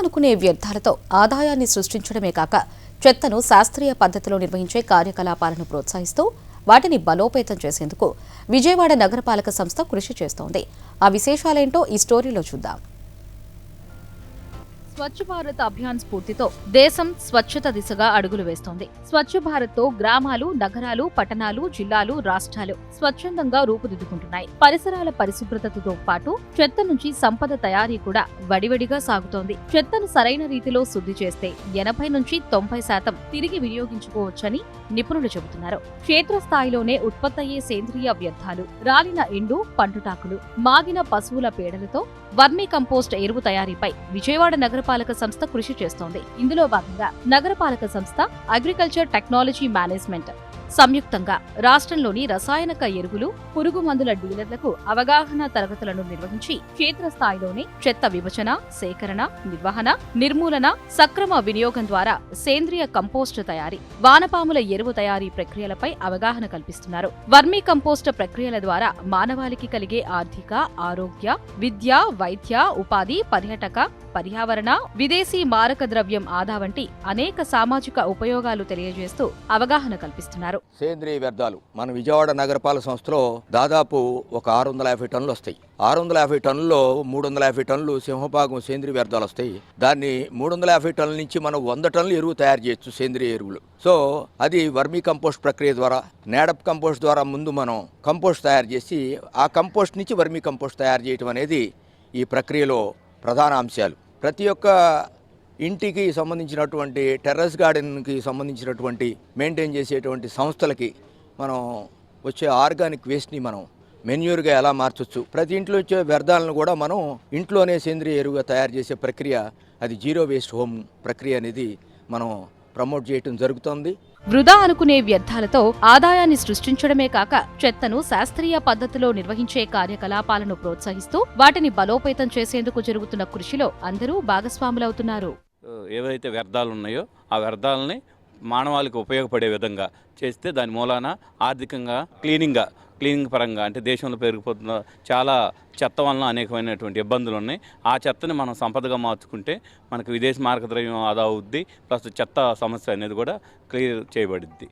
అనుకునే వ్యర్థాలతో ఆదాయాన్ని సృష్టించడమే కాక చెత్తను శాస్త్రీయ పద్ధతిలో నిర్వహించే కార్యకలాపాలను ప్రోత్సహిస్తూ వాటిని బలోపేతం చేసేందుకు విజయవాడ నగరపాలక సంస్థ కృషి చేస్తోంది. ఆ విశేషాలేంటో ఈ స్టోరీలో చూద్దాం. స్వచ్ఛ భారత్ అభియాన్ స్ఫూర్తితో దేశం స్వచ్ఛత దిశగా అడుగులు వేస్తోంది. స్వచ్ఛ భారత్ తో గ్రామాలు, నగరాలు, పట్టణాలు, జిల్లాలు, రాష్ట్రాలు స్వచ్ఛందంగా రూపుదిద్దుకుంటున్నాయి. పరిసరాల పరిశుభ్రతతో పాటు చెత్త నుంచి సంపద తయారీ కూడా వడివడిగా సాగుతోంది. చెత్తను సరైన రీతిలో శుద్ధి చేస్తే 80 నుంచి 90% తిరిగి వినియోగించుకోవచ్చని నిపుణులు చెబుతున్నారు. క్షేత్రస్థాయిలోనే ఉత్పత్తయ్యే సేంద్రియ వ్యర్థాలు, రాలిన ఎండు పండుటాకులు, మాగిన పశువుల పేడలతో వర్మీ కంపోస్ట్ ఎరువు తయారీపై విజయవాడ నగరపాలక సంస్థ కృషి చేస్తోంది. ఇందులో భాగంగా నగరపాలక సంస్థ, అగ్రికల్చర్ టెక్నాలజీ మేనేజ్మెంట్ సంయుక్తంగా రాష్ట్రంలోని రసాయనిక ఎరువులు, పురుగు మందుల డీలర్లకు అవగాహన తరగతులను నిర్వహించి క్షేత్రస్థాయిలోనే చెత్త విభజన, సేకరణ, నిర్వహణ, నిర్మూలన, సక్రమ వినియోగం ద్వారా సేంద్రియ కంపోస్ట్ తయారీ, వానపాముల ఎరువు తయారీ ప్రక్రియలపై అవగాహన కల్పిస్తున్నారు. వర్మీ కంపోస్ట్ ప్రక్రియల ద్వారా మానవాళికి కలిగే ఆర్థిక, ఆరోగ్య, విద్య, వైద్య, ఉపాధి, పర్యాటక, పర్యావరణ, విదేశీ మారక ద్రవ్యం ఆదా వంటి అనేక సామాజిక ఉపయోగాలు తెలియజేస్తూ అవగాహన కల్పిస్తున్నారు. సేంద్రియ వ్యర్థాలు మన విజయవాడ నగరపాలక సంస్థలో దాదాపు ఒక 650 టన్నులు వస్తాయి. 650 టన్నుల్లో 350 టన్నులు సింహభాగం సేంద్రియ వ్యర్థాలు వస్తాయి. దాన్ని 350 టన్నుల నుంచి మనం 100 టన్నులు ఎరువు తయారు చేయొచ్చు, సేంద్రియ ఎరువులు. సో అది వర్మీ కంపోస్ట్ ప్రక్రియ ద్వారా, నేడప్ కంపోస్ట్ ద్వారా ముందు మనం కంపోస్ట్ తయారు చేసి ఆ కంపోస్ట్ నుంచి వర్మీ కంపోస్ట్ తయారు చేయడం అనేది ఈ ప్రక్రియలో ప్రధాన అంశాలు. ప్రతి ఒక్క ఇంటికి సంబంధించినటువంటి టెర్రస్ గార్డెన్కి సంబంధించినటువంటి మెయింటైన్ చేసేటువంటి సంస్థలకి మనం వచ్చే ఆర్గానిక్ వేస్ట్ని మనం మెన్యూర్గా ఎలా మార్చొచ్చు, ప్రతి ఇంట్లో వచ్చే వ్యర్థాలను కూడా మనం ఇంట్లోనే సేంద్రియ ఎరువుగా తయారు చేసే ప్రక్రియ, అది జీరో వేస్ట్ హోమ్ ప్రక్రియ అనేది మనం ప్రమోట్ చేయడం జరుగుతోంది. వృధా అనుకునే వ్యర్థాలతో ఆదాయాన్ని సృష్టించడమే కాక చెత్తను శాస్త్రీయ పద్ధతిలో నిర్వహించే కార్యకలాపాలను ప్రోత్సహిస్తూ వాటిని బలోపేతం చేసేందుకు జరుగుతున్న కృషిలో అందరూ భాగస్వాములవుతున్నారు. ఏవైతే వ్యర్థాలు ఉన్నాయో ఆ వ్యర్థాలని మానవాళికి ఉపయోగపడే విధంగా చేస్తే దాని మూలాన ఆర్థికంగా క్లీనింగ్ పరంగా, అంటే దేశంలో పెరిగిపోతున్న చాలా చెత్త వలన అనేకమైనటువంటి ఇబ్బందులు ఉన్నాయి. ఆ చెత్తని మనం సంపదగా మార్చుకుంటే మనకు విదేశీ మారక ద్రవ్యం ఆదా అవుద్ది, ప్లస్ చెత్త సమస్య అనేది కూడా క్లియర్ చేయబడుద్ది.